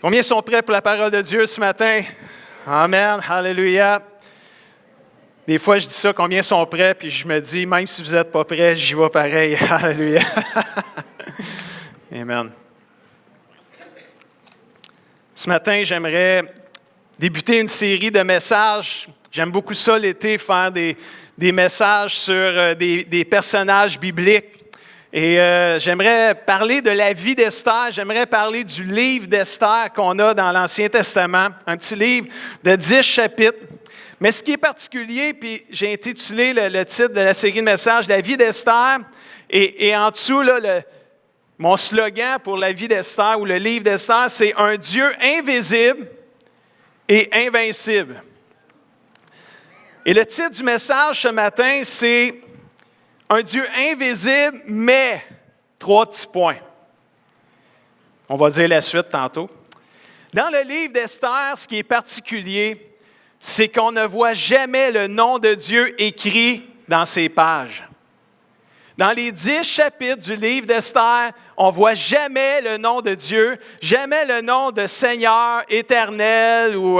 Combien sont prêts pour la parole de Dieu ce matin? Amen, alléluia. Des fois, je dis ça, combien sont prêts, puis je me dis, même si vous n'êtes pas prêts, j'y vais pareil. Alléluia. Amen. Ce matin, j'aimerais débuter une série de messages. J'aime beaucoup ça l'été, faire des messages sur des personnages bibliques. Et j'aimerais parler de la vie d'Esther, j'aimerais parler du livre d'Esther qu'on a dans l'Ancien Testament, un petit livre de 10 chapitres. Mais ce qui est particulier, puis j'ai intitulé le titre de la série de messages, La vie d'Esther, et en dessous, là, mon slogan pour la vie d'Esther ou le livre d'Esther, c'est « Un Dieu invisible et invincible ». Et le titre du message ce matin, c'est « Un Dieu invisible, mais, 3 petits points. » On va dire la suite tantôt. Dans le livre d'Esther, ce qui est particulier, c'est qu'on ne voit jamais le nom de Dieu écrit dans ces pages. Dans les 10 chapitres du livre d'Esther, on ne voit jamais le nom de Dieu, jamais le nom de Seigneur éternel ou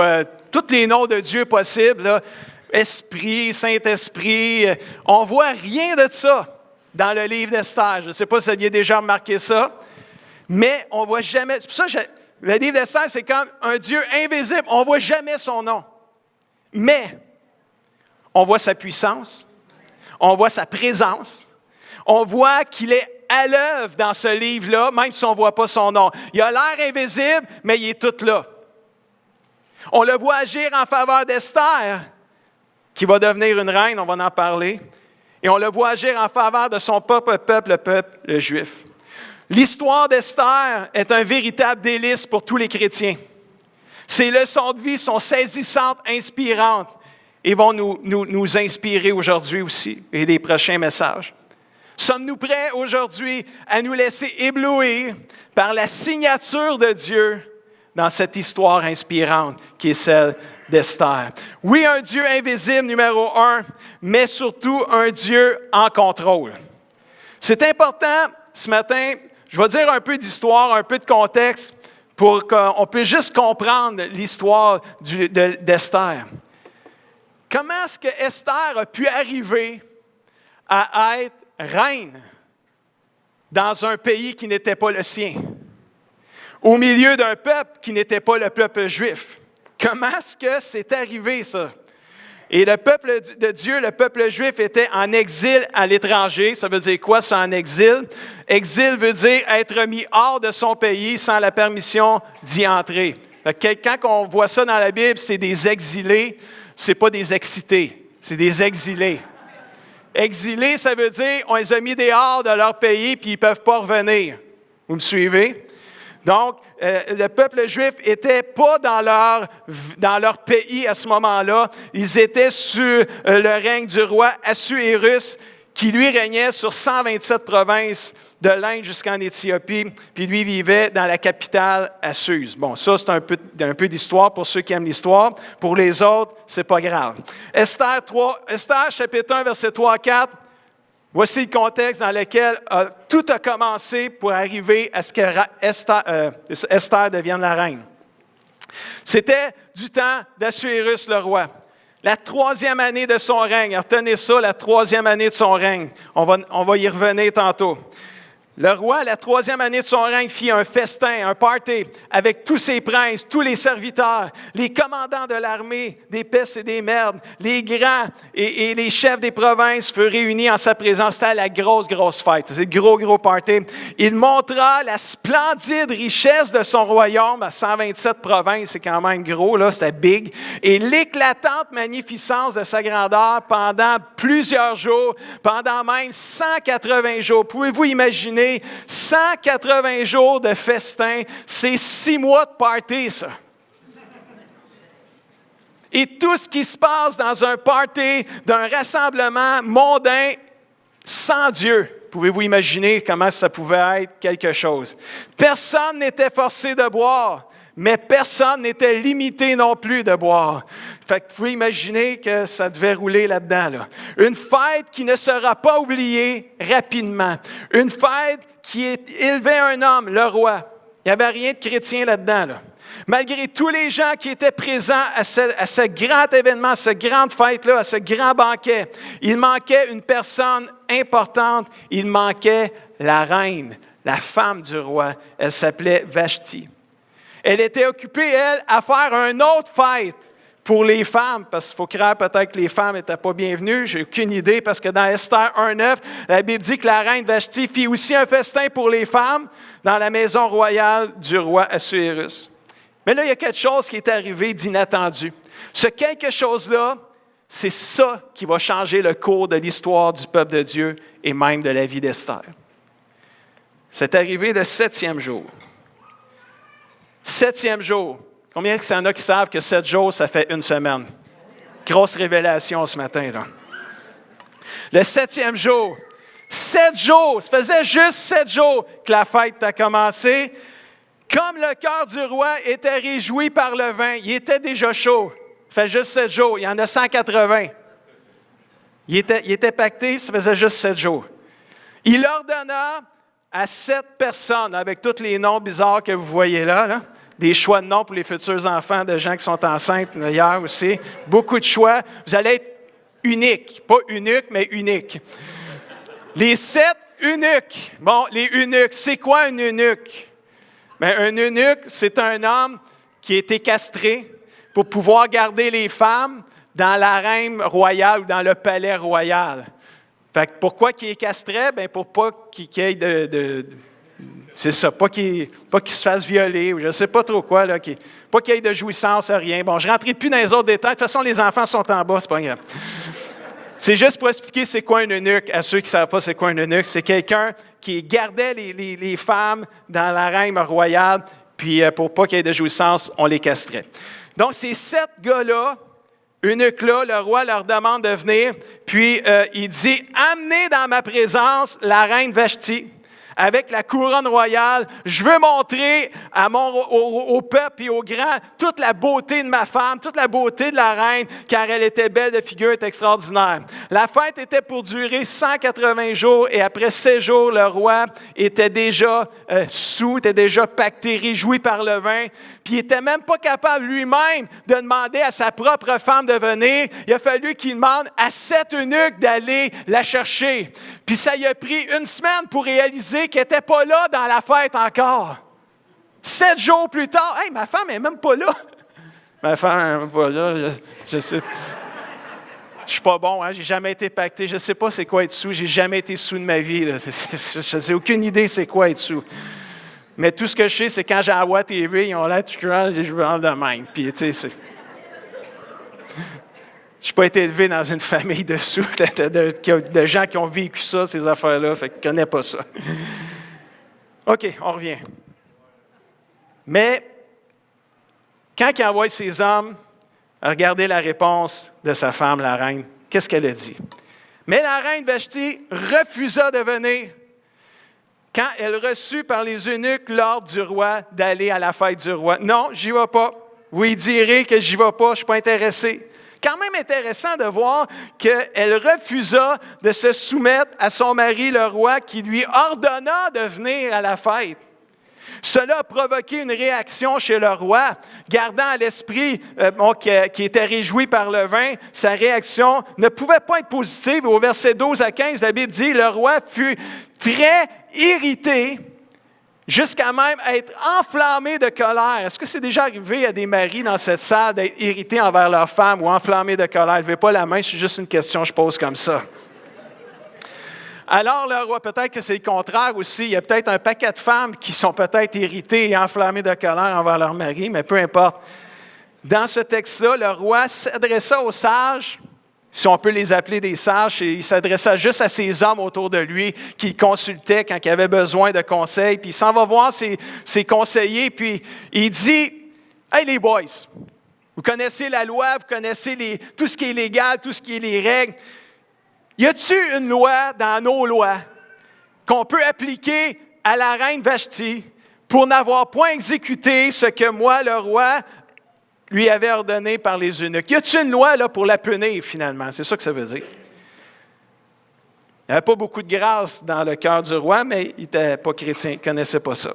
tous les noms de Dieu possibles, là. Esprit, Saint-Esprit, on ne voit rien de ça dans le livre d'Esther. Je ne sais pas si vous aviez déjà remarqué ça, mais on ne voit jamais. C'est pour ça que le livre d'Esther, c'est comme un Dieu invisible. On ne voit jamais son nom. Mais on voit sa puissance, on voit sa présence, on voit qu'il est à l'œuvre dans ce livre-là, même si on ne voit pas son nom. Il a l'air invisible, mais il est tout là. On le voit agir en faveur d'Esther, qui va devenir une reine, on va en parler. Et on le voit agir en faveur de son propre peuple, le peuple juif. L'histoire d'Esther est un véritable délice pour tous les chrétiens. Ses leçons de vie sont saisissantes, inspirantes et vont nous inspirer aujourd'hui aussi et les prochains messages. Sommes-nous prêts aujourd'hui à nous laisser éblouir par la signature de Dieu dans cette histoire inspirante qui est celle d'Esther? Oui, un Dieu invisible, numéro 1, mais surtout un Dieu en contrôle. C'est important, ce matin, je vais dire un peu d'histoire, un peu de contexte, pour qu'on puisse juste comprendre l'histoire d'Esther. Comment est-ce que Esther a pu arriver à être reine dans un pays qui n'était pas le sien, au milieu d'un peuple qui n'était pas le peuple juif? Comment est-ce que c'est arrivé, ça? Et le peuple de Dieu, le peuple juif, était en exil à l'étranger. Ça veut dire quoi, ça, en exil? Exil veut dire être mis hors de son pays sans la permission d'y entrer. Quand on voit ça dans la Bible, c'est des exilés, c'est pas des excités, c'est des exilés. Exilés, ça veut dire on les a mis dehors de leur pays puis ils ne peuvent pas revenir. Vous me suivez? Donc, le peuple juif n'était pas dans leur pays à ce moment-là. Ils étaient sous le règne du roi Assuérus, qui lui régnait sur 127 provinces de l'Inde jusqu'en Éthiopie, puis lui vivait dans la capitale, à Suse. Bon, ça, c'est un peu d'histoire pour ceux qui aiment l'histoire. Pour les autres, c'est pas grave. Esther, chapitre 1, versets 3 à 4. Voici le contexte dans lequel tout a commencé pour arriver à ce que Esther devienne la reine. C'était du temps d'Assuérus, le roi. La 3e année de son règne. Retenez ça, la 3e année de son règne. On va y revenir tantôt. Le roi, la 3e année de son règne, fit un festin, un party, avec tous ses princes, tous les serviteurs, les commandants de l'armée, des pestes et des merdes, les grands et les chefs des provinces furent réunis en sa présence. C'était la grosse fête. C'est le gros party. Il montra la splendide richesse de son royaume à 127 provinces. C'est quand même gros, là, c'était big. Et l'éclatante magnificence de sa grandeur pendant plusieurs jours, pendant même 180 jours. Pouvez-vous imaginer 180 jours de festin, c'est 6 mois de party, ça. Et tout ce qui se passe dans un party, d'un rassemblement mondain sans Dieu, pouvez-vous imaginer comment ça pouvait être quelque chose? Personne n'était forcé de boire, mais personne n'était limité non plus de boire. Fait que vous pouvez imaginer que ça devait rouler là-dedans, là. Une fête qui ne sera pas oubliée rapidement. Une fête qui élevait un homme, le roi. Il n'y avait rien de chrétien là-dedans, là. Malgré tous les gens qui étaient présents à ce grand événement, à cette grande fête-là, à ce grand banquet, il manquait une personne importante, il manquait la reine, la femme du roi. Elle s'appelait Vashti. Elle était occupée, elle, à faire une autre fête pour les femmes, parce qu'il faut croire peut-être que les femmes n'étaient pas bienvenues, j'ai aucune idée, parce que dans Esther 1,9, la Bible dit que la reine Vashti fit aussi un festin pour les femmes dans la maison royale du roi Assuérus. Mais là, il y a quelque chose qui est arrivé d'inattendu. Ce quelque chose-là, c'est ça qui va changer le cours de l'histoire du peuple de Dieu et même de la vie d'Esther. C'est arrivé le 7e jour. 7e jour. Combien il y en a qui savent que 7 jours, ça fait une semaine? Grosse révélation ce matin, là. Le 7e jour. 7 jours. Ça faisait juste 7 jours que la fête a commencé. Comme le cœur du roi était réjoui par le vin, il était déjà chaud. Ça fait juste 7 jours. Il y en a 180. Il était pacté, ça faisait juste 7 jours. Il ordonna à 7 personnes, avec tous les noms bizarres que vous voyez là, des choix de noms pour les futurs enfants de gens qui sont enceintes d'ailleurs aussi. Beaucoup de choix. Vous allez être unique. Pas unique, mais unique. Les 7 eunuques. Bon, les eunuques, c'est quoi un eunuque? Bien, un eunuque, c'est un homme qui a été castré pour pouvoir garder les femmes dans l'arène royale ou dans le palais royal. Fait que pourquoi qu'il est castré? Bien, pour pas qu'il y ait c'est ça, pas qu'il se fasse violer, ou je ne sais pas trop quoi, là, pas qu'il y ait de jouissance, rien. Bon, je ne rentrerai plus dans les autres détails. De toute façon, les enfants sont en bas, c'est pas grave. C'est juste pour expliquer c'est quoi un eunuque, à ceux qui ne savent pas c'est quoi un eunuque. C'est quelqu'un qui gardait les femmes dans l'arène royale, puis pour pas qu'il y ait de jouissance, on les castrait. Donc, ces 7 gars-là, eunuques-là, le roi leur demande de venir, puis il dit « Amenez dans ma présence la reine Vashti. » Avec la couronne royale, je veux montrer au peuple et aux grands toute la beauté de ma femme, toute la beauté de la reine, car elle était belle de figure, est extraordinaire. La fête était pour durer 180 jours et après 6 jours, le roi était déjà saoul, était déjà pacté, réjoui par le vin, puis il n'était même pas capable lui-même de demander à sa propre femme de venir. Il a fallu qu'il demande à 7 eunuques d'aller la chercher. Puis ça y a pris 1 semaine pour réaliser qu'elle n'était pas là dans la fête encore. 7 jours plus tard, « Hey, ma femme n'est même pas là! » Ma femme n'est même pas là, je sais. Je suis pas bon, hein? J'ai jamais été pacté, je ne sais pas c'est quoi être sous, j'ai jamais été sous de ma vie. Là. Je n'ai aucune idée c'est quoi être sous. Mais tout ce que je sais, c'est quand j'ai à Wa TV, ils ont l'air tout grand, je me rends de même. Puis, tu sais, je n'ai pas été élevé dans une famille de sous, de gens qui ont vécu ça, ces affaires-là, fait que je ne connais pas ça. OK, on revient. Mais, quand il envoie ses hommes à regarder la réponse de sa femme, la reine, qu'est-ce qu'elle a dit? Mais la reine Vashti refusa de venir quand elle reçut par les eunuques l'ordre du roi d'aller à la fête du roi. Non, j'y vais pas. Vous lui direz que j'y vais pas, je ne suis pas intéressé. Quand même intéressant de voir qu'elle refusa de se soumettre à son mari, le roi, qui lui ordonna de venir à la fête. Cela a provoqué une réaction chez le roi, gardant à l'esprit qui était réjoui par le vin, sa réaction ne pouvait pas être positive. Au verset 12 à 15, la Bible dit « Le roi fut très irrité, jusqu'à même être enflammé de colère. » Est-ce que c'est déjà arrivé à des maris dans cette salle d'être irrités envers leur femme ou enflammés de colère? Levez pas la main, c'est juste une question que je pose comme ça. Alors, le roi, peut-être que c'est le contraire aussi. Il y a peut-être un paquet de femmes qui sont peut-être irritées et enflammées de colère envers leur mari, mais peu importe. Dans ce texte-là, le roi s'adressa aux sages, si on peut les appeler des sages, et il s'adressa juste à ces hommes autour de lui qu'il consultait quand il avait besoin de conseils. Puis il s'en va voir ses conseillers, puis il dit « Hey les boys, vous connaissez la loi, vous connaissez tout ce qui est légal, tout ce qui est les règles. Y a-t-il une loi dans nos lois qu'on peut appliquer à la reine Vashti pour n'avoir point exécuté ce que moi, le roi, lui avait ordonné par les eunuques? Y a-t-il une loi là, pour la punir, finalement? C'est ça que ça veut dire. Il n'y avait pas beaucoup de grâce dans le cœur du roi, mais il n'était pas chrétien, il ne connaissait pas ça.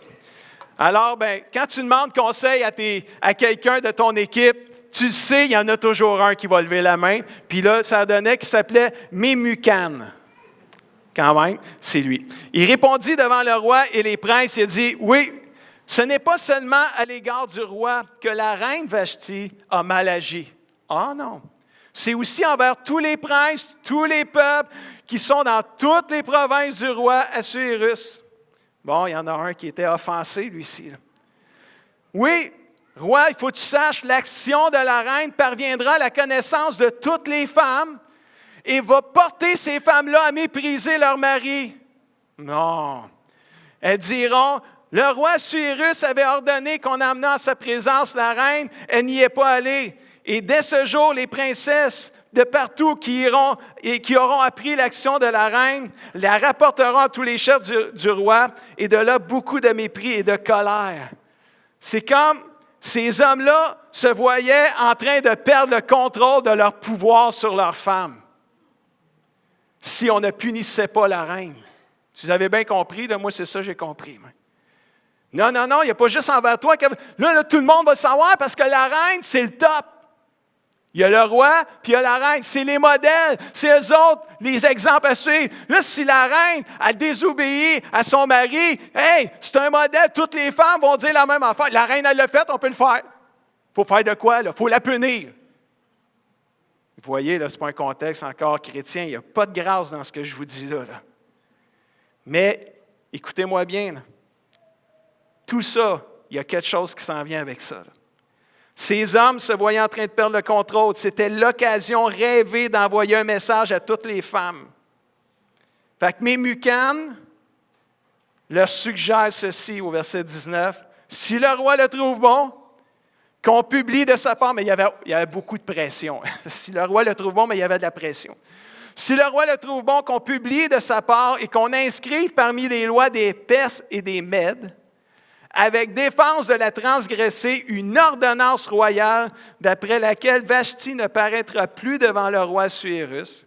Alors, quand tu demandes conseil à quelqu'un de ton équipe, tu le sais, il y en a toujours un qui va lever la main. Puis là, ça donnait qu'il s'appelait Memucan. Quand même, c'est lui. Il répondit devant le roi et les princes, il a dit, « Oui, ce n'est pas seulement à l'égard du roi que la reine Vashti a mal agi. Ah non! C'est aussi envers tous les princes, tous les peuples qui sont dans toutes les provinces du roi Assuérus. » Bon, il y en a un qui était offensé, lui-ci. Oui, roi, il faut que tu saches, l'action de la reine parviendra à la connaissance de toutes les femmes et va porter ces femmes-là à mépriser leur mari. Non. Elles diront, le roi Assuérus avait ordonné qu'on amenât en sa présence la reine, elle n'y est pas allée. Et dès ce jour, les princesses de partout qui auront appris l'action de la reine, la rapporteront à tous les chefs du roi, et de là beaucoup de mépris et de colère. C'est comme ces hommes-là se voyaient en train de perdre le contrôle de leur pouvoir sur leurs femmes. Si on ne punissait pas la reine. Si vous avez bien compris, là, moi c'est ça que j'ai compris. Non, il n'y a pas juste envers toi. Là, tout le monde va le savoir parce que la reine, c'est le top. Il y a le roi, puis il y a la reine. C'est les modèles, c'est eux autres, les exemples à suivre. Là, si la reine a désobéi à son mari, hey, c'est un modèle, toutes les femmes vont dire la même affaire. La reine, elle l'a fait, on peut le faire. Il faut faire de quoi, là? Il faut la punir. Vous voyez, là, ce n'est pas un contexte encore chrétien. Il n'y a pas de grâce dans ce que je vous dis là. Mais, écoutez-moi bien, là. Tout ça, il y a quelque chose qui s'en vient avec ça. Là. Ces hommes se voyaient en train de perdre le contrôle. C'était l'occasion rêvée d'envoyer un message à toutes les femmes. Fait que Memucan leur suggère ceci au verset 19. « Si le roi le trouve bon, qu'on publie de sa part, mais il y avait beaucoup de pression. Si le roi le trouve bon, mais il y avait de la pression. Si le roi le trouve bon, qu'on publie de sa part et qu'on inscrive parmi les lois des Perses et des Mèdes, avec défense de la transgresser, une ordonnance royale d'après laquelle Vashti ne paraîtra plus devant le roi Assuérus,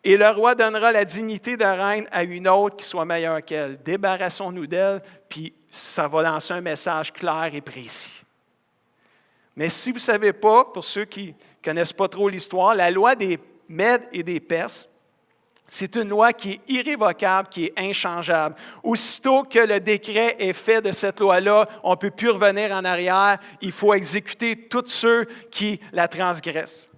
et le roi donnera la dignité de reine à une autre qui soit meilleure qu'elle. Débarrassons-nous d'elle, puis ça va lancer un message clair et précis. Mais si vous ne savez pas, pour ceux qui ne connaissent pas trop l'histoire, la loi des Mèdes et des Perses, c'est une loi qui est irrévocable, qui est inchangeable. Aussitôt que le décret est fait de cette loi-là, on ne peut plus revenir en arrière. Il faut exécuter tous ceux qui la transgressent.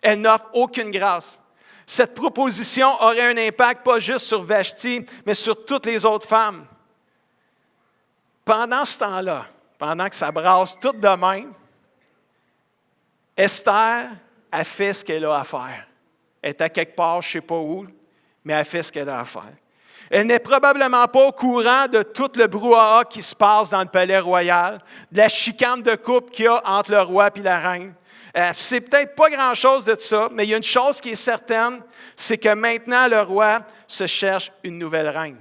Elle n'offre aucune grâce. Cette proposition aurait un impact pas juste sur Vashti, mais sur toutes les autres femmes. Pendant ce temps-là, pendant que ça brasse tout de même, Esther a fait ce qu'elle a à faire. Elle est à quelque part, je ne sais pas où, mais elle fait ce qu'elle a à faire. Elle n'est probablement pas au courant de tout le brouhaha qui se passe dans le palais royal, de la chicane de couple qu'il y a entre le roi et la reine. C'est peut-être pas grand-chose de ça, mais il y a une chose qui est certaine, c'est que maintenant le roi se cherche une nouvelle reine.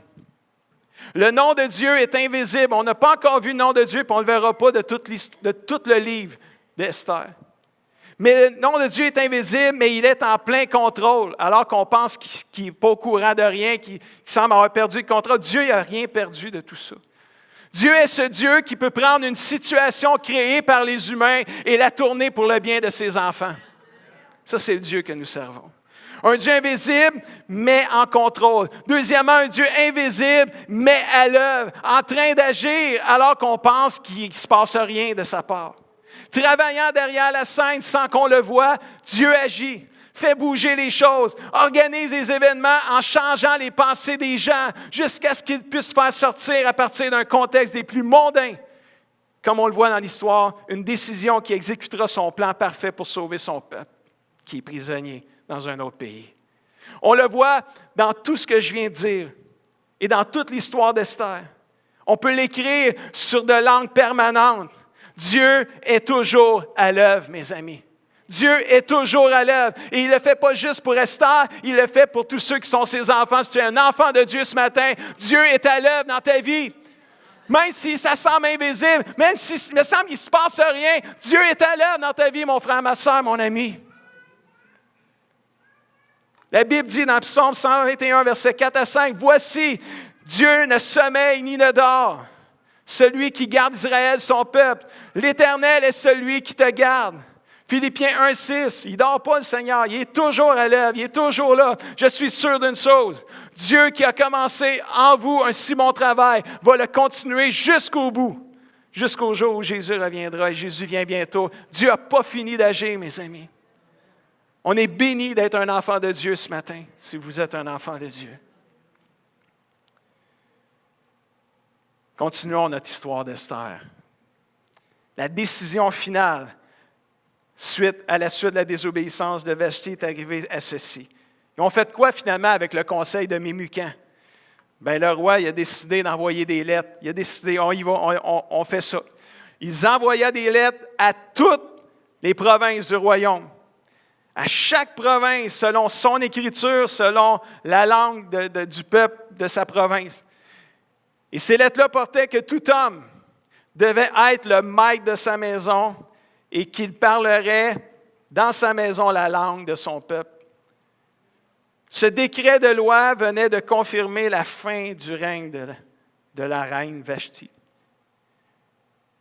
Le nom de Dieu est invisible. On n'a pas encore vu le nom de Dieu, puis on ne le verra pas de tout le livre d'Esther. Mais le nom de Dieu est invisible, mais il est en plein contrôle. Alors qu'on pense qu'il n'est pas au courant de rien, qu'il semble avoir perdu le contrôle. Dieu n'a rien perdu de tout ça. Dieu est ce Dieu qui peut prendre une situation créée par les humains et la tourner pour le bien de ses enfants. Ça, c'est le Dieu que nous servons. Un Dieu invisible, mais en contrôle. Deuxièmement, un Dieu invisible, mais à l'œuvre, en train d'agir alors qu'on pense qu'il ne se passe rien de sa part. Travaillant derrière la scène sans qu'on le voie, Dieu agit, fait bouger les choses, organise les événements en changeant les pensées des gens jusqu'à ce qu'ils puissent faire sortir à partir d'un contexte des plus mondains, comme on le voit dans l'histoire, une décision qui exécutera son plan parfait pour sauver son peuple qui est prisonnier dans un autre pays. On le voit dans tout ce que je viens de dire et dans toute l'histoire d'Esther. On peut l'écrire sur de l'encre permanente. Dieu est toujours à l'œuvre, mes amis. Dieu est toujours à l'œuvre. Et il ne le fait pas juste pour Esther, il le fait pour tous ceux qui sont ses enfants. Si tu es un enfant de Dieu ce matin, Dieu est à l'œuvre dans ta vie. Même si ça semble invisible, même s'il me semble qu'il ne se passe rien, Dieu est à l'œuvre dans ta vie, mon frère, ma soeur, mon ami. La Bible dit dans Psaume 121, versets 4 à 5, « Voici, Dieu ne sommeille ni ne dort. celui qui garde Israël, son peuple. L'Éternel est celui qui te garde. Philippiens 1,6, il ne dort pas le Seigneur, il est toujours à l'œuvre, il est toujours là. Je suis sûr d'une chose, Dieu qui a commencé en vous un si bon travail va le continuer jusqu'au bout, jusqu'au jour où Jésus reviendra et Jésus vient bientôt. Dieu n'a pas fini d'agir, mes amis. On est béni d'être un enfant de Dieu ce matin, si vous êtes un enfant de Dieu. Continuons notre histoire d'Esther. La décision finale, à la suite de la désobéissance de Vashti, est arrivée à ceci. Ils ont fait quoi finalement avec le conseil de Mémucan? Bien, le roi il a décidé d'envoyer des lettres. Il a décidé, on fait ça. Ils envoyaient des lettres à toutes les provinces du royaume. À chaque province, selon son écriture, selon la langue du peuple de sa province. Et ces lettres-là portaient que tout homme devait être le maître de sa maison et qu'il parlerait dans sa maison la langue de son peuple. Ce décret de loi venait de confirmer la fin du règne de la reine Vashti.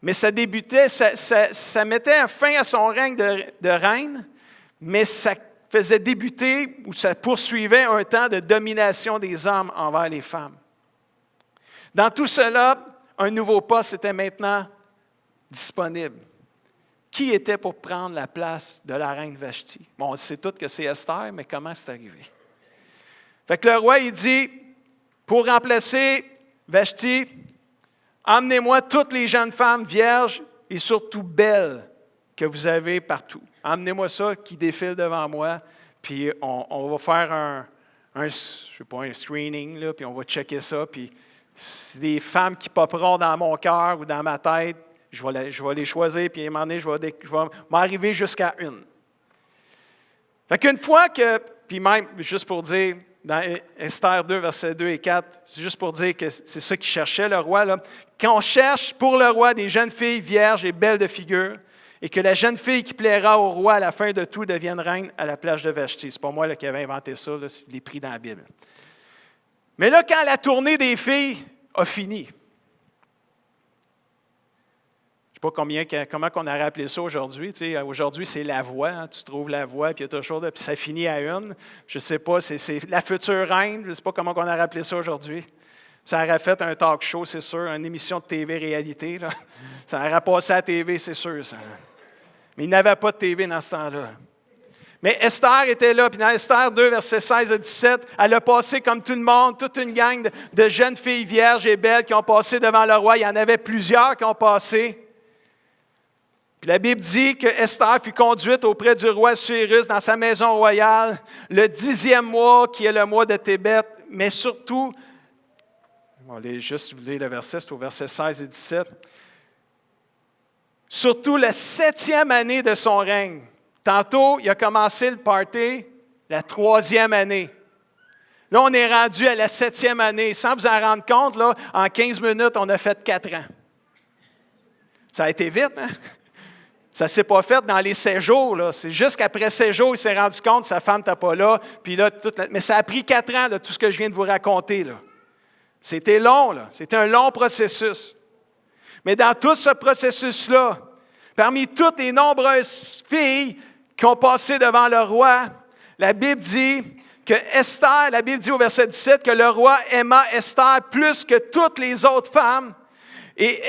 Mais ça débutait, ça mettait un fin à son règne de reine, mais ça faisait débuter ou ça poursuivait un temps de domination des hommes envers les femmes. Dans tout cela, un nouveau poste était maintenant disponible. Qui était pour prendre la place de la reine Vashti? Bon, on sait tous que c'est Esther, mais comment c'est arrivé? Fait que le roi, il dit, pour remplacer Vashti, emmenez-moi toutes les jeunes femmes vierges et surtout belles que vous avez partout. Emmenez-moi ça qui défile devant moi, puis on va faire un screening, là, puis on va checker ça, puis c'est des femmes qui popperont dans mon cœur ou dans ma tête, je vais les choisir, puis à un moment donné, je vais m'arriver jusqu'à une. Fait qu'une fois que, puis même, juste pour dire, dans Esther 2, versets 2 et 4, c'est juste pour dire que c'est ça qu'il cherchait, le roi, là. Quand on cherche pour le roi des jeunes filles vierges et belles de figure, et que la jeune fille qui plaira au roi à la fin de tout devienne reine à la plage de Vashti. C'est pas moi là, qui avais inventé ça, là, je l'ai pris dans la Bible. Mais là, quand la tournée des filles a fini, je ne sais pas comment on a rappelé ça aujourd'hui. Tu sais, aujourd'hui, c'est la voix. Hein, tu trouves la voix, puis il y a toujours puis ça finit à une. Je ne sais pas, c'est la future reine. Je ne sais pas comment on a rappelé ça aujourd'hui. Ça aurait fait un talk show, c'est sûr, une émission de TV réalité. Là. Ça aurait passé à la TV, c'est sûr. Ça. Mais il n'avait pas de TV dans ce temps-là. Mais Esther était là, puis dans Esther 2, versets 16 à 17, elle a passé comme tout le monde, toute une gang de jeunes filles vierges et belles qui ont passé devant le roi. Il y en avait plusieurs qui ont passé. Puis la Bible dit que Esther fut conduite auprès du roi Cyrus dans sa maison royale le 10e mois, qui est le mois de Tébet, mais surtout, on va aller juste vous lire le verset, c'est au verset 16 et 17, surtout la 7e année de son règne. Tantôt, il a commencé le party la 3e année. Là, on est rendu à la 7e année. Sans vous en rendre compte, là, en 15 minutes, on a fait 4 ans. Ça a été vite, hein? Ça ne s'est pas fait dans les 7 jours. Là. C'est juste qu'après 7 jours, il s'est rendu compte que sa femme n'était pas là. Puis là, mais ça a pris 4 ans de tout ce que je viens de vous raconter. Là. C'était long. Là. C'était un long processus. Mais dans tout ce processus-là, parmi toutes les nombreuses filles qui ont passé devant le roi, la Bible dit que Esther, la Bible dit au verset 17, que le roi aima Esther plus que toutes les autres femmes. Et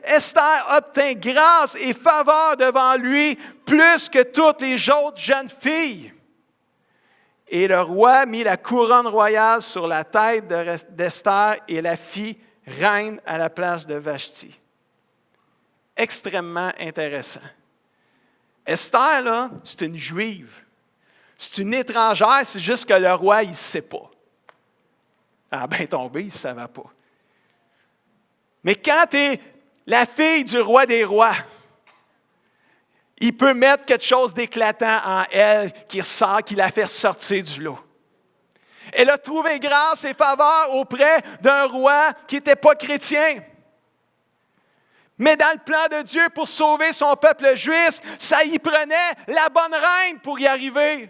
Esther obtint grâce et faveur devant lui plus que toutes les autres jeunes filles. Et le roi mit la couronne royale sur la tête d'Esther et la fit reine à la place de Vashti. Extrêmement intéressant. Esther, là, c'est une juive. C'est une étrangère, c'est juste que le roi, il ne sait pas. Ah ben tombé, il ne savait pas. Mais quand tu es la fille du roi des rois, il peut mettre quelque chose d'éclatant en elle qui ressort, qui la fait sortir du lot. Elle a trouvé grâce et faveur auprès d'un roi qui n'était pas chrétien. Mais dans le plan de Dieu pour sauver son peuple juif, ça y prenait la bonne reine pour y arriver.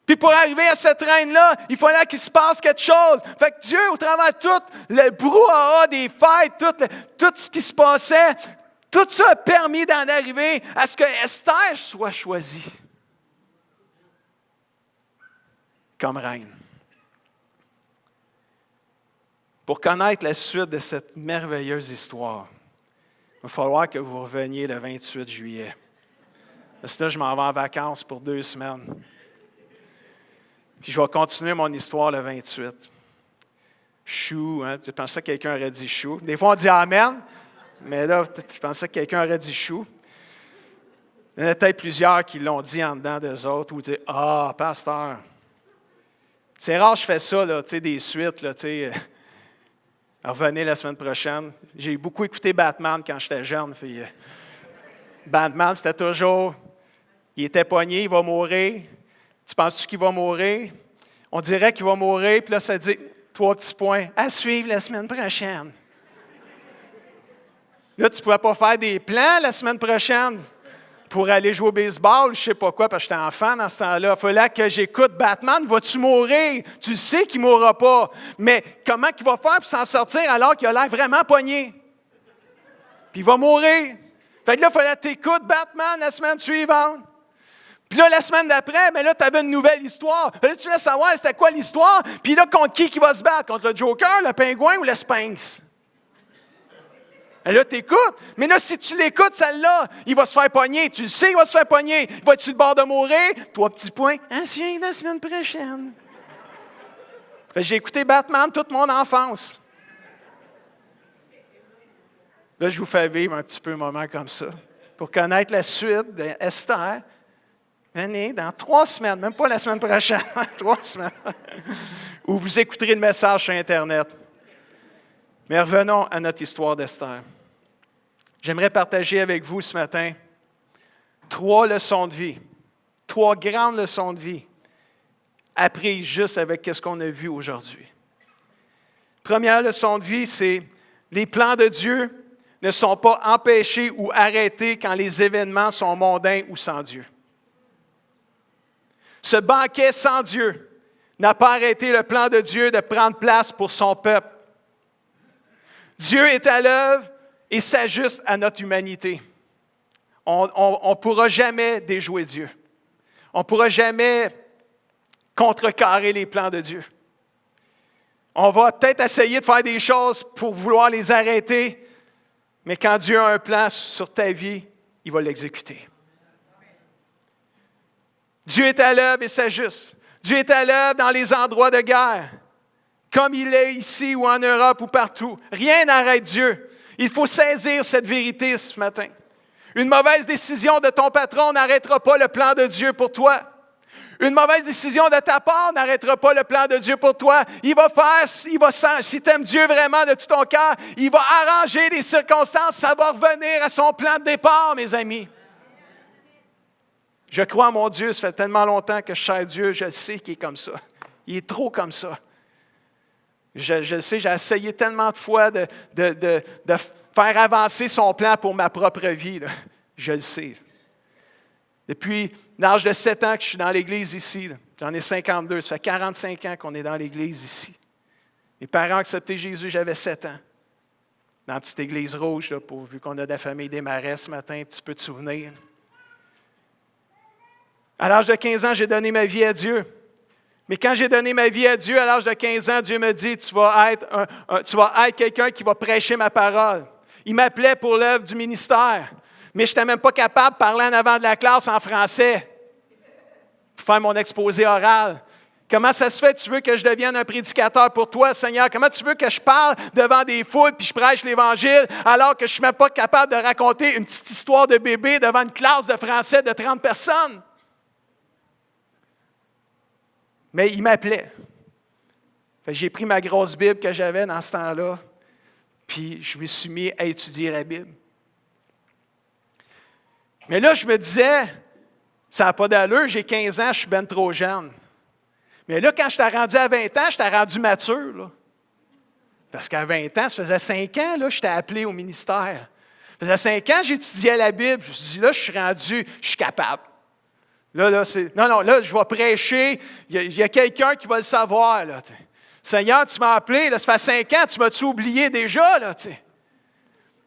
Puis pour arriver à cette reine-là, il fallait qu'il se passe quelque chose. Fait que Dieu, au travers de tout le brouhaha des fêtes, tout ce qui se passait, tout ça a permis d'en arriver à ce que Esther soit choisie comme reine. Pour connaître la suite de cette merveilleuse histoire, il va falloir que vous reveniez le 28 juillet. Parce que là, je m'en vais en vacances pour 2 semaines. Puis je vais continuer mon histoire le 28. Chou, hein? Je pensais que quelqu'un aurait dit chou. Des fois, on dit amen, mais là, je pensais que quelqu'un aurait dit chou. Il y en a peut-être plusieurs qui l'ont dit en dedans d'eux autres ou disent ah, pasteur. C'est rare que je fais ça, là, des suites. Là, revenez la semaine prochaine. J'ai beaucoup écouté Batman quand j'étais jeune. Puis, Batman, c'était toujours, il était pogné, il va mourir. Tu penses-tu qu'il va mourir? On dirait qu'il va mourir, puis là, ça dit 3 petits points. À suivre la semaine prochaine. Là, tu ne pourrais pas faire des plans la semaine prochaine pour aller jouer au baseball, je ne sais pas quoi, parce que j'étais enfant dans ce temps-là. Il fallait que j'écoute Batman. Vas-tu mourir? Tu sais qu'il ne mourra pas. Mais comment il va faire pour s'en sortir alors qu'il a l'air vraiment pogné? Puis il va mourir. Fait que là, il fallait que tu écoutes Batman la semaine suivante. Puis là, la semaine d'après, ben là, tu avais une nouvelle histoire. Là, tu voulais savoir c'était quoi l'histoire. Puis là, contre qui va se battre? Contre le Joker, le Pingouin ou le Sphinx? Et là, tu écoutes. Mais là, si tu l'écoutes, celle-là, il va se faire pogner. Tu le sais, il va se faire pogner. Il va être sur le bord de mourir. 3 petits points. Ancien la semaine prochaine. Fait que j'ai écouté Batman toute mon enfance. Là, je vous fais vivre un petit peu un moment comme ça. Pour connaître la suite d'Esther, venez dans 3 semaines, même pas la semaine prochaine, 3 semaines, où vous écouterez le message sur Internet. Mais revenons à notre histoire d'Esther. J'aimerais partager avec vous ce matin 3 leçons de vie, 3 grandes leçons de vie apprises juste avec ce qu'on a vu aujourd'hui. Première leçon de vie, c'est les plans de Dieu ne sont pas empêchés ou arrêtés quand les événements sont mondains ou sans Dieu. Ce banquet sans Dieu n'a pas arrêté le plan de Dieu de prendre place pour son peuple. Dieu est à l'œuvre et s'ajuste à notre humanité. On ne pourra jamais déjouer Dieu. On ne pourra jamais contrecarrer les plans de Dieu. On va peut-être essayer de faire des choses pour vouloir les arrêter, mais quand Dieu a un plan sur ta vie, il va l'exécuter. Dieu est à l'œuvre et s'ajuste. Dieu est à l'œuvre dans les endroits de guerre, comme il est ici ou en Europe ou partout. Rien n'arrête Dieu. Il faut saisir cette vérité ce matin. Une mauvaise décision de ton patron n'arrêtera pas le plan de Dieu pour toi. Une mauvaise décision de ta part n'arrêtera pas le plan de Dieu pour toi. Si tu aimes Dieu vraiment de tout ton cœur, il va arranger les circonstances, ça va revenir à son plan de départ, mes amis. Je crois en mon Dieu, ça fait tellement longtemps que je sers Dieu, je sais qu'il est comme ça. Il est trop comme ça. Je le sais, j'ai essayé tellement de fois de faire avancer son plan pour ma propre vie. Là. Je le sais. Depuis l'âge de 7 ans que je suis dans l'Église ici, là. J'en ai 52, ça fait 45 ans qu'on est dans l'Église ici. Mes parents ont accepté Jésus, j'avais 7 ans. Dans la petite Église rouge, là, vu qu'on a de la famille des Marais ce matin, un petit peu de souvenirs. À l'âge de 15 ans, j'ai donné ma vie à Dieu. Mais quand j'ai donné ma vie à Dieu, à l'âge de 15 ans, Dieu me dit, tu vas être quelqu'un qui va prêcher ma parole. Il m'appelait pour l'œuvre du ministère. Mais je n'étais même pas capable de parler en avant de la classe en français pour faire mon exposé oral. Comment ça se fait que tu veux que je devienne un prédicateur pour toi, Seigneur? Comment tu veux que je parle devant des foules puis je prêche l'Évangile alors que je ne suis même pas capable de raconter une petite histoire de bébé devant une classe de français de 30 personnes? Mais il m'appelait. J'ai pris ma grosse Bible que j'avais dans ce temps-là, puis je me suis mis à étudier la Bible. Mais là, je me disais, ça n'a pas d'allure, j'ai 15 ans, je suis ben trop jeune. Mais là, quand je t'ai rendu à 20 ans, je t'ai rendu mature. Là. Parce qu'à 20 ans, ça faisait 5 ans, là, je t'ai appelé au ministère. Ça faisait 5 ans, j'étudiais la Bible. Je me suis dit, là, je suis capable. Là, non, là, je vais prêcher. Il y a quelqu'un qui va le savoir, là. T'sais. Seigneur, tu m'as appelé, là, ça fait 5 ans, tu m'as-tu oublié déjà, là, t'sais.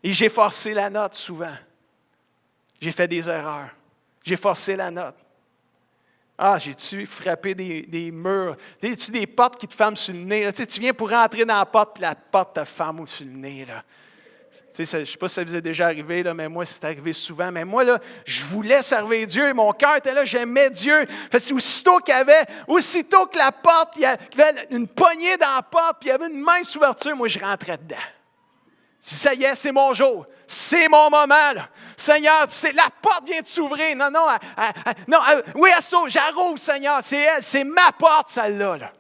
Et j'ai forcé la note souvent. J'ai fait des erreurs. J'ai forcé la note. Ah, j'ai-tu frappé des murs? J'ai-tu des portes qui te ferment sur le nez? Là? Tu viens pour rentrer dans la porte, puis la porte te ferme sur le nez. Là. Je ne sais pas si ça vous est déjà arrivé, là, mais moi, c'est arrivé souvent. Mais moi, là, je voulais servir Dieu. Mon cœur était là, j'aimais Dieu. Fait, aussitôt que la porte, il y avait une poignée dans la porte, puis il y avait une mince ouverture, moi, je rentrais dedans. Je dis, ça y est, c'est mon jour. C'est mon moment, là. Seigneur, la porte vient de s'ouvrir. Non, oui, elle s'ouvre, j'arrive, Seigneur. C'est elle, c'est ma porte, celle-là. Là.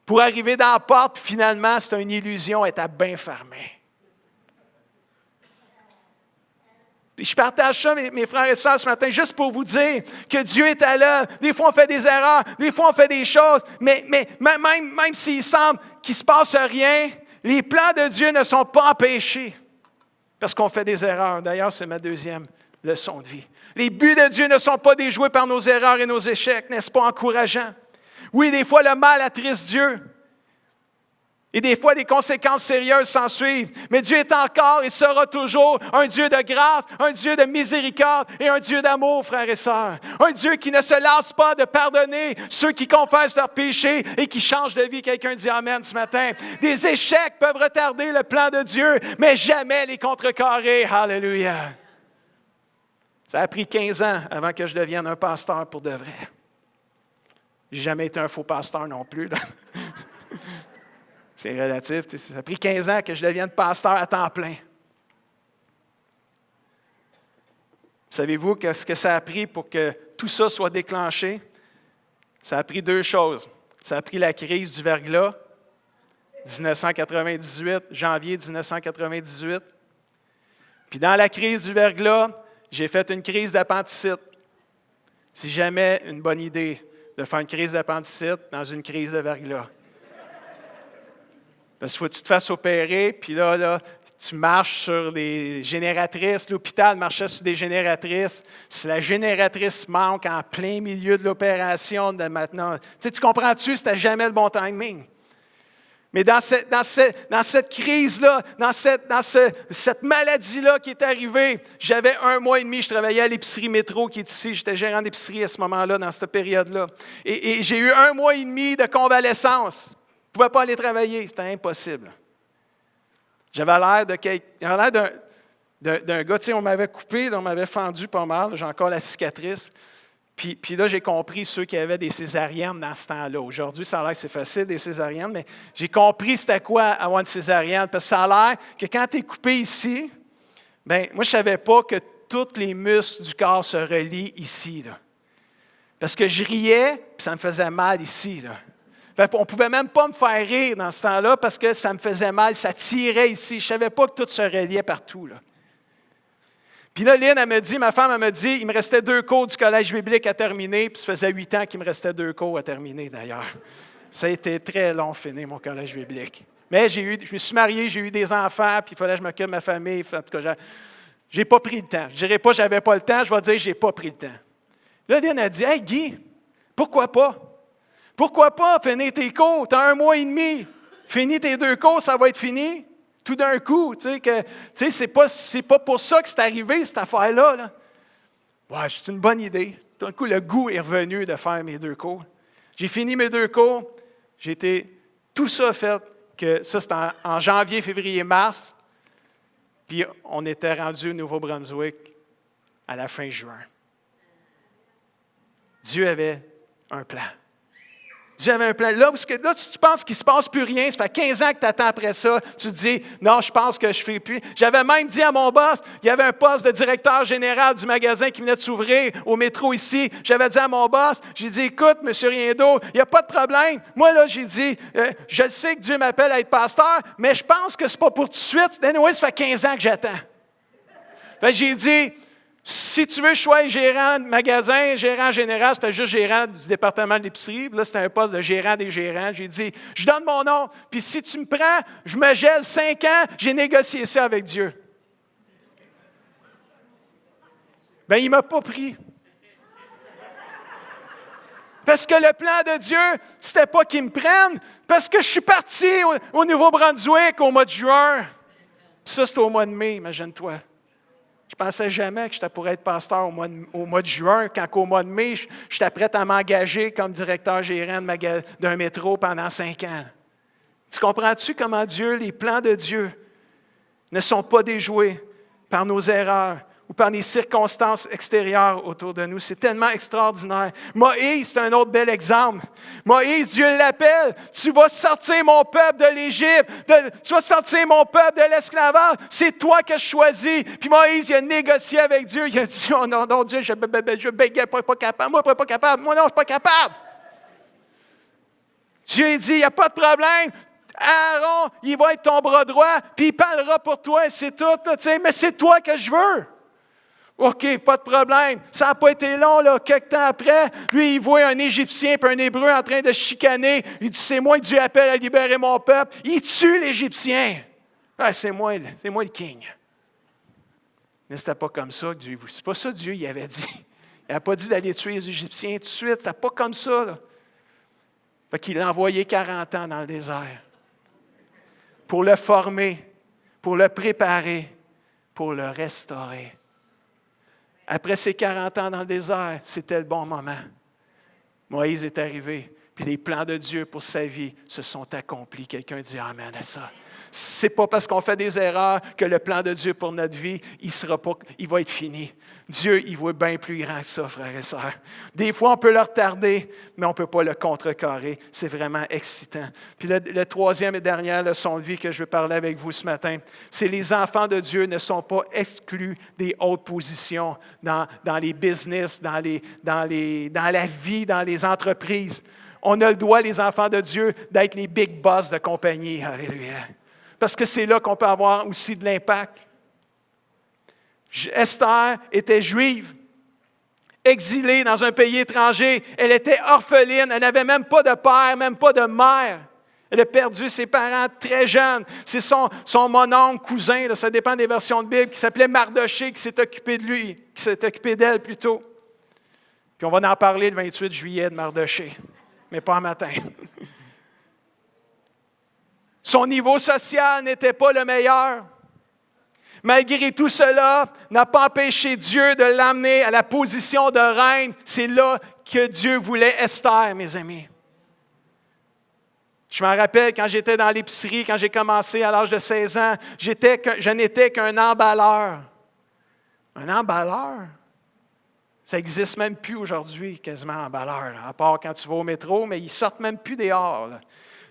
Pour arriver dans la porte, finalement, c'est une illusion, elle était bien fermée. Puis je partage ça, mes frères et sœurs, ce matin, juste pour vous dire que Dieu est à l'œuvre. Des fois, on fait des erreurs, des fois, on fait des choses, mais même s'il semble qu'il ne se passe rien, les plans de Dieu ne sont pas empêchés parce qu'on fait des erreurs. D'ailleurs, c'est ma deuxième leçon de vie. Les buts de Dieu ne sont pas déjoués par nos erreurs et nos échecs, n'est-ce pas encourageant? Oui, des fois, le mal attriste Dieu. Et des fois, des conséquences sérieuses s'en suivent. Mais Dieu est encore et sera toujours un Dieu de grâce, un Dieu de miséricorde et un Dieu d'amour, frères et sœurs. Un Dieu qui ne se lasse pas de pardonner ceux qui confessent leurs péchés et qui changent de vie. Quelqu'un dit Amen ce matin. Des échecs peuvent retarder le plan de Dieu, mais jamais les contrecarrer. Alléluia. Ça a pris 15 ans avant que je devienne un pasteur pour de vrai. Je n'ai jamais été un faux pasteur non plus. Là. C'est relatif. Ça a pris 15 ans que je devienne pasteur à temps plein. Savez-vous ce que ça a pris pour que tout ça soit déclenché? Ça a pris 2 choses. Ça a pris la crise du verglas, 1998, janvier 1998. Puis dans la crise du verglas, j'ai fait une crise d'appendicite. C'est jamais une bonne idée de faire une crise d'appendicite dans une crise de verglas. Parce qu'il faut que tu te fasses opérer, puis là, tu marches sur des génératrices. L'hôpital marchait sur des génératrices. Si la génératrice manque en plein milieu de l'opération, de maintenant, tu comprends-tu? C'était jamais le bon timing. Mais dans cette crise-là, dans cette maladie-là qui est arrivée, j'avais 1 mois et demi, je travaillais à l'épicerie Métro qui est ici. J'étais gérant d'épicerie à ce moment-là, dans cette période-là. Et j'ai eu 1 mois et demi de convalescence. Je ne pouvais pas aller travailler, c'était impossible. J'avais l'air d'un gars, tu sais, on m'avait coupé, on m'avait fendu pas mal, j'ai encore la cicatrice. Puis là, j'ai compris ceux qui avaient des césariennes dans ce temps-là. Aujourd'hui, ça a l'air que c'est facile, des césariennes, mais j'ai compris c'était quoi avoir une césarienne. Parce que ça a l'air que quand tu es coupé ici, bien, moi, je ne savais pas que tous les muscles du corps se relient ici. Là. Parce que je riais, puis ça me faisait mal ici. Là. On ne pouvait même pas me faire rire dans ce temps-là parce que ça me faisait mal, ça tirait ici. Je ne savais pas que tout se reliait partout. Là. Puis là, Lynn, ma femme, elle me dit, il me restait 2 cours du collège biblique à terminer, puis ça faisait 8 ans qu'il me restait 2 cours à terminer d'ailleurs. Ça a été très long finir mon collège biblique. Mais je me suis marié, j'ai eu des enfants, puis il fallait que je m'occupe de ma famille. En tout cas, j'ai pas pris le temps. Je ne dirais pas que je n'avais pas le temps, je vais dire que je n'ai pas pris le temps. Là, Lynn a dit, hey Guy, pourquoi pas? Pourquoi pas finir tes cours? Tu as 1 mois et demi. Finis tes 2 cours, ça va être fini. Tout d'un coup. C'est pas pour ça que c'est arrivé, cette affaire-là. Là. Ouais, c'est une bonne idée. Tout d'un coup, le goût est revenu de faire mes 2 cours. J'ai fini mes 2 cours. Tout ça fait que ça, c'était en janvier, février, mars. Puis on était rendu au Nouveau-Brunswick à la fin juin. Dieu avait un plan. Dieu avait un plan. Là, tu penses qu'il ne se passe plus rien, ça fait 15 ans que tu attends après ça, tu te dis, non, je pense que je ne fais plus. J'avais même dit à mon boss, il y avait un poste de directeur général du magasin qui venait de s'ouvrir au métro ici. J'avais dit à mon boss, j'ai dit, écoute, M. Riendo, il n'y a pas de problème. Moi, là, j'ai dit, je sais que Dieu m'appelle à être pasteur, mais je pense que ce n'est pas pour tout de suite. Anyway, ça fait 15 ans que j'attends. Fait que j'ai dit, si tu veux, je sois gérant de magasin, gérant général, c'était juste gérant du département de l'épicerie. Là, c'était un poste de gérant des gérants. J'ai dit, je donne mon nom, puis si tu me prends, je me gèle 5 ans, j'ai négocié ça avec Dieu. Bien, il ne m'a pas pris. Parce que le plan de Dieu, c'était pas qu'ils me prennent, parce que je suis parti au Nouveau-Brunswick au mois de juin. Puis ça, c'était au mois de mai, imagine-toi. Je ne pensais jamais que j'étais pour être pasteur au mois de juin, quand au mois de mai, j'étais prêt à m'engager comme directeur gérant d'un métro pendant 5 ans. Tu comprends-tu comment Dieu, les plans de Dieu, ne sont pas déjoués par nos erreurs ou par les circonstances extérieures autour de nous? C'est tellement extraordinaire. Moïse, c'est un autre bel exemple. Moïse, Dieu l'appelle. Tu vas sortir mon peuple de l'Égypte. Tu vas sortir mon peuple de l'esclavage. C'est toi que je choisis. Puis Moïse, il a négocié avec Dieu. Il a dit, oh non, non, Dieu, je bégayais, pas capable. Moi, pas capable. Moi, non, je ne suis pas capable. Dieu dit, il n'y a pas de problème. Aaron, il va être ton bras droit, puis il parlera pour toi, et c'est tout, là, mais c'est toi que je veux. OK, pas de problème. Ça n'a pas été long, là. Quelques temps après, lui, il voit un Égyptien et un Hébreu en train de chicaner. Il dit, c'est moi que Dieu appelle à libérer mon peuple. Il tue l'Égyptien. Ah, c'est moi le king. Mais ce n'était pas comme ça que Dieu... C'est pas ça que Dieu il avait dit. Il n'a pas dit d'aller tuer les Égyptiens tout de suite. C'était pas comme ça, là. Fait qu'il l'a envoyé 40 ans dans le désert pour le former, pour le préparer, pour le restaurer. Après ces 40 ans dans le désert, c'était le bon moment. Moïse est arrivé, puis les plans de Dieu pour sa vie se sont accomplis. Quelqu'un dit amen à ça. C'est pas parce qu'on fait des erreurs que le plan de Dieu pour notre vie, il va être fini. Dieu, il voit bien plus grand que ça, frères et sœurs. Des fois, on peut le retarder, mais on ne peut pas le contrecarrer. C'est vraiment excitant. Puis le troisième et dernière leçon de vie que je veux parler avec vous ce matin, c'est les enfants de Dieu ne sont pas exclus des hautes positions dans les business, dans la vie, dans les entreprises. On a le droit, les enfants de Dieu, d'être les big boss de compagnie. Alléluia. Parce que c'est là qu'on peut avoir aussi de l'impact. Esther était juive, exilée dans un pays étranger. Elle était orpheline, elle n'avait même pas de père, même pas de mère. Elle a perdu ses parents très jeunes. C'est son mononcle, cousin, là, ça dépend des versions de Bible, qui s'appelait Mardoché, qui s'est occupé de lui, qui s'est occupé d'elle plutôt. Puis on va en parler le 28 juillet de Mardoché, mais pas en matin. Son niveau social n'était pas le meilleur. Malgré tout cela, n'a pas empêché Dieu de l'amener à la position de reine. C'est là que Dieu voulait Esther, mes amis. Je me rappelle quand j'étais dans l'épicerie, quand j'ai commencé à l'âge de 16 ans, je n'étais qu'un emballeur. Un emballeur? Ça n'existe même plus aujourd'hui, quasiment emballeur, là, à part quand tu vas au métro, mais ils ne sortent même plus dehors. Là.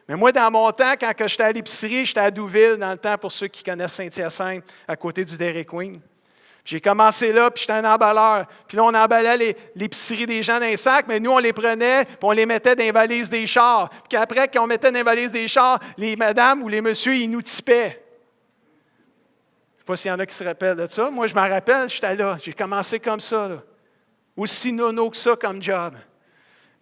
Mais moi, dans mon temps, quand j'étais à l'épicerie, j'étais à Douville, dans le temps, pour ceux qui connaissent Saint-Hyacinthe, à côté du Dairy Queen. J'ai commencé là, puis j'étais un emballeur. Puis là, on emballait l'épicerie des gens dans les sacs, mais nous, on les prenait, puis on les mettait dans les valises des chars. Puis après, quand on mettait dans les valises des chars, les madames ou les messieurs, ils nous tipaient. Je ne sais pas s'il y en a qui se rappellent de ça. Moi, je m'en rappelle, j'étais là. J'ai commencé comme ça, là. Aussi nono que ça comme job.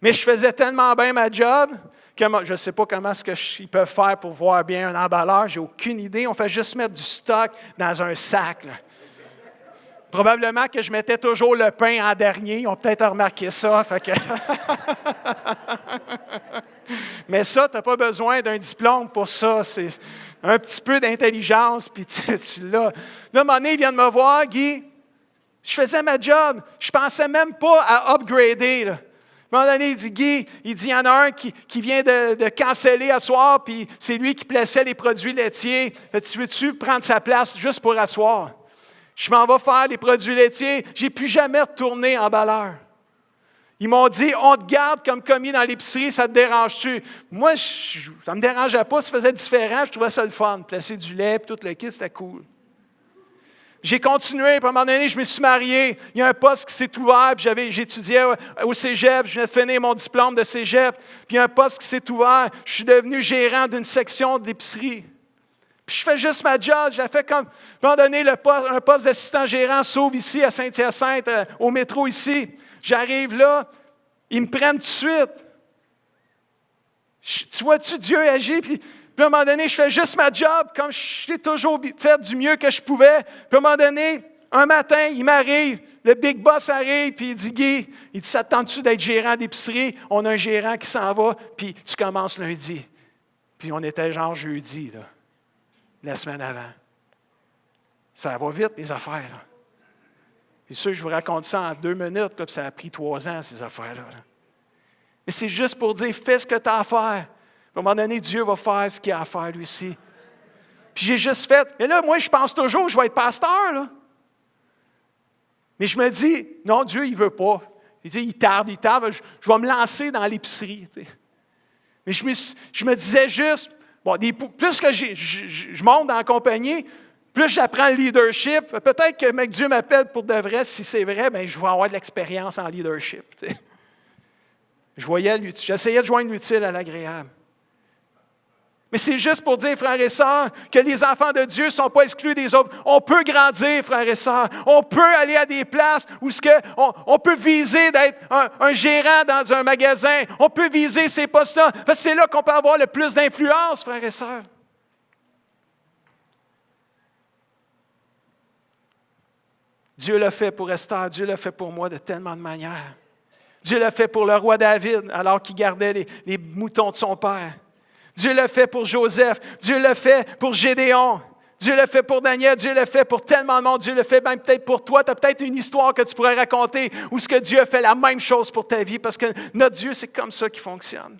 Mais je faisais tellement bien ma job que je ne sais pas comment ils peuvent faire pour voir bien un emballeur. J'ai aucune idée. On fait juste mettre du stock dans un sac, là. Probablement que je mettais toujours le pain en dernier. Ils ont peut-être remarqué ça. Fait que mais ça, tu n'as pas besoin d'un diplôme pour ça. C'est un petit peu d'intelligence, puis tu l'as. Là, à un moment donné, ils viennent me voir, Guy. Je faisais ma job. Je ne pensais même pas à upgrader, là. À un moment donné, il dit, Guy, il y en a un qui vient de canceller à soir, puis c'est lui qui plaçait les produits laitiers. Tu veux-tu prendre sa place juste pour asseoir? Je m'en vais faire les produits laitiers. Je n'ai plus jamais retourné emballeur. Ils m'ont dit, on te garde comme commis dans l'épicerie, ça te dérange-tu? Moi, ça ne me dérangeait pas, ça faisait différent, je trouvais ça le fun. Placer du lait, puis tout le kit, c'était cool. J'ai continué, puis à un moment donné, je me suis marié. Il y a un poste qui s'est ouvert, puis j'étudiais au cégep, je venais de finir mon diplôme de cégep, puis il y a un poste qui s'est ouvert. Je suis devenu gérant d'une section de l'épicerie. Puis je fais juste ma job, j'ai fait comme... À un moment donné, un poste d'assistant gérant s'ouvre ici, à Saint-Hyacinthe, au métro ici. J'arrive là, ils me prennent tout de suite. Tu vois-tu, Dieu agit, puis à un moment donné, je fais juste ma job, comme je l'ai toujours fait du mieux que je pouvais. Puis à un moment donné, un matin, il m'arrive, Le big boss arrive, puis il dit, Guy, il dit, ça te tente-tu d'être gérant d'épicerie? On a un gérant qui s'en va, puis tu commences lundi. Puis on était genre jeudi, là, la semaine avant. Ça va vite, les affaires, là. C'est sûr que je vous raconte ça en 2 minutes, là, puis ça a pris 3 ans, ces affaires-là. Là. Mais c'est juste pour dire, fais ce que tu as à faire. À un moment donné, Dieu va faire ce qu'il a à faire, lui aussi. Puis j'ai juste fait, mais là, moi, je pense toujours que je vais être pasteur, là. Mais je me dis, non, Dieu, il ne veut pas. Il dit, il tarde, je vais me lancer dans l'épicerie. Tu sais. Mais je me disais juste, bon, plus que je monte dans la compagnie, plus j'apprends le leadership. Peut-être que Dieu m'appelle pour de vrai. Si c'est vrai, bien, je vais avoir de l'expérience en leadership. Tu sais. J'essayais de joindre l'utile à l'agréable. Mais c'est juste pour dire, frères et sœurs, que les enfants de Dieu ne sont pas exclus des autres. On peut grandir, frères et sœurs. On peut aller à des places où on peut viser d'être un gérant dans un magasin. On peut viser ces postes-là. Parce que c'est là qu'on peut avoir le plus d'influence, frères et sœurs. Dieu l'a fait pour Esther. Dieu l'a fait pour moi de tellement de manières. Dieu l'a fait pour le roi David, alors qu'il gardait les moutons de son père. Dieu l'a fait pour Joseph. Dieu l'a fait pour Gédéon. Dieu l'a fait pour Daniel. Dieu l'a fait pour tellement de monde. Dieu l'a fait même peut-être pour toi. Tu as peut-être une histoire que tu pourrais raconter où ce que Dieu a fait la même chose pour ta vie parce que notre Dieu, c'est comme ça qu'il fonctionne.